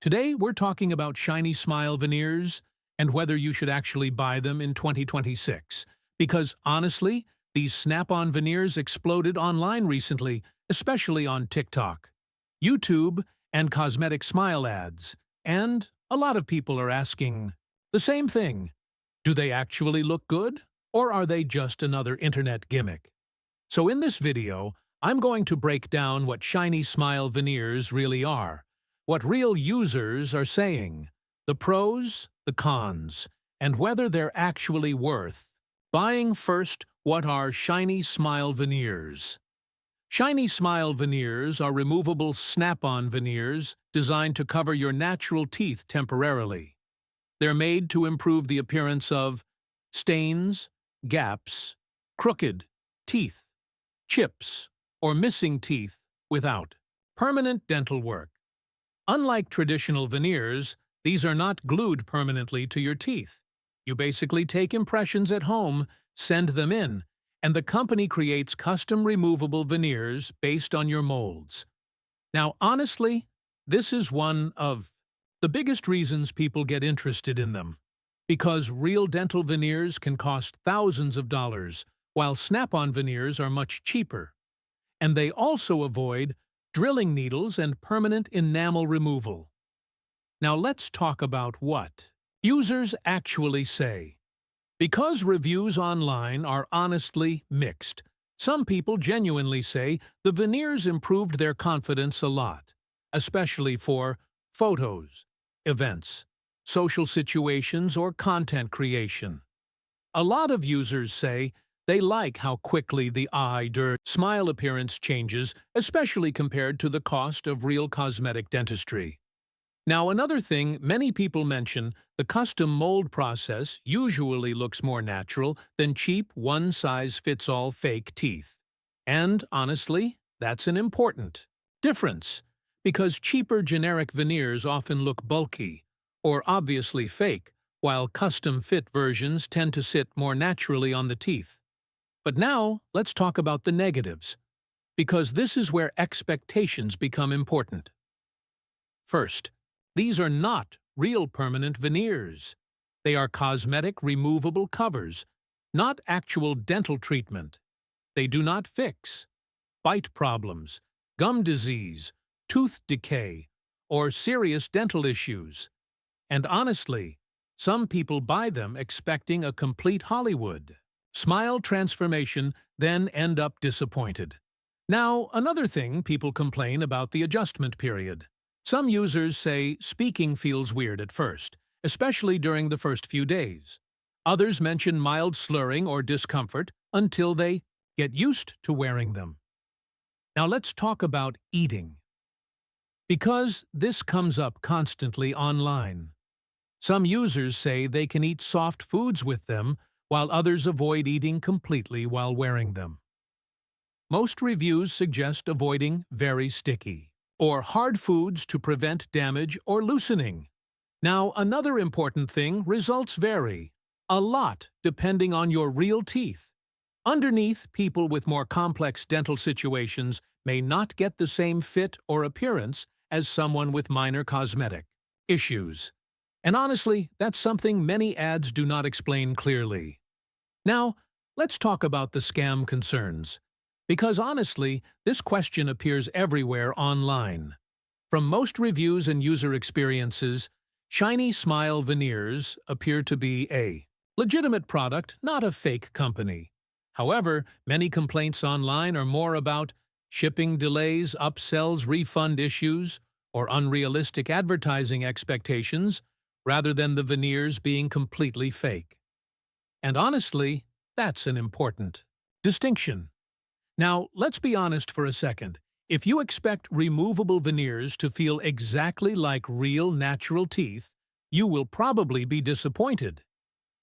Today, we're talking about Shiny Smile Veneers and whether you should actually buy them in 2026. Because, honestly, these snap-on veneers exploded online recently, especially on TikTok, YouTube, and cosmetic smile ads. And a lot of people are asking the same thing. Do they actually look good? Or are they just another internet gimmick? So in this video, I'm going to break down what Shiny Smile Veneers really are, what real users are saying, the pros, the cons, and whether they're actually worth buying. First, what are Shiny Smile Veneers? Shiny Smile Veneers are removable snap-on veneers designed to cover your natural teeth temporarily. They're made to improve the appearance of stains, gaps, crooked teeth, chips, or missing teeth without permanent dental work. Unlike traditional veneers, these are not glued permanently to your teeth. You basically take impressions at home, send them in, and the company creates custom removable veneers based on your molds. Now, honestly, this is one of the biggest reasons people get interested in them. Because real dental veneers can cost thousands of dollars, while snap-on veneers are much cheaper. And they also avoid drilling needles and permanent enamel removal. Now let's talk about what users actually say. Because reviews online are honestly mixed, some people genuinely say the veneers improved their confidence a lot, especially for photos, events, social situations, or content creation. A lot of users say they like how quickly the smile appearance changes, especially compared to the cost of real cosmetic dentistry. Now, another thing many people mention, the custom mold process usually looks more natural than cheap one-size-fits-all fake teeth. And, honestly, that's an important difference, because cheaper generic veneers often look bulky or obviously fake, while custom-fit versions tend to sit more naturally on the teeth. But now, let's talk about the negatives, because this is where expectations become important. First, these are not real permanent veneers. They are cosmetic removable covers, not actual dental treatment. They do not fix bite problems, gum disease, tooth decay, or serious dental issues. And honestly, some people buy them expecting a complete Hollywood smile transformation, then end up disappointed. Now, another thing, people complain about the adjustment period. Some users say speaking feels weird at first, especially during the first few days. Others mention mild slurring or discomfort until they get used to wearing them. Now let's talk about eating, because this comes up constantly online. Some users say they can eat soft foods with them, while others avoid eating completely while wearing them. Most reviews suggest avoiding very sticky or hard foods to prevent damage or loosening. Now, another important thing, results vary a lot depending on your real teeth. Underneath, people with more complex dental situations may not get the same fit or appearance as someone with minor cosmetic issues. And honestly, that's something many ads do not explain clearly. Now, let's talk about the scam concerns. Because honestly, this question appears everywhere online. From most reviews and user experiences, Shiny Smile Veneers appear to be a legitimate product, not a fake company. However, many complaints online are more about shipping delays, upsells, refund issues, or unrealistic advertising expectations, rather than the veneers being completely fake. And honestly, that's an important distinction. Now, let's be honest for a second. If you expect removable veneers to feel exactly like real natural teeth, you will probably be disappointed.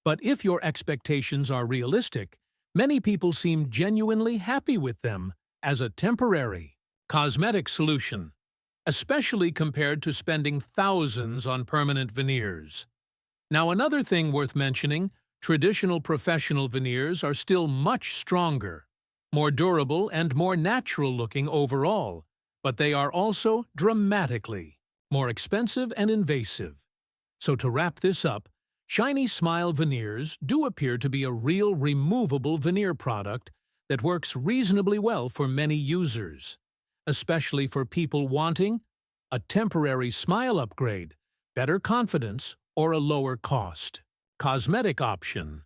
But if your expectations are realistic, many people seem genuinely happy with them as a temporary cosmetic solution, especially compared to spending thousands on permanent veneers. Now, another thing worth mentioning, traditional professional veneers are still much stronger, more durable, and more natural-looking overall, but they are also dramatically more expensive and invasive. So to wrap this up, Shiny Smile Veneers do appear to be a real removable veneer product that works reasonably well for many users, especially for people wanting a temporary smile upgrade, better confidence, or a lower cost cosmetic option.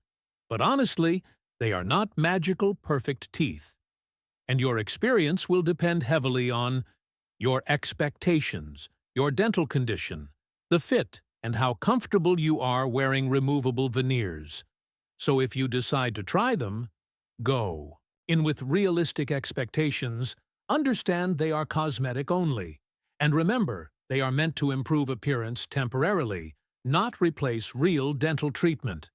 But honestly, they are not magical perfect teeth, and your experience will depend heavily on your expectations, your dental condition, the fit, and how comfortable you are wearing removable veneers. So if you decide to try them, go in with realistic expectations, understand they are cosmetic only, and remember, they are meant to improve appearance temporarily, not replace real dental treatment.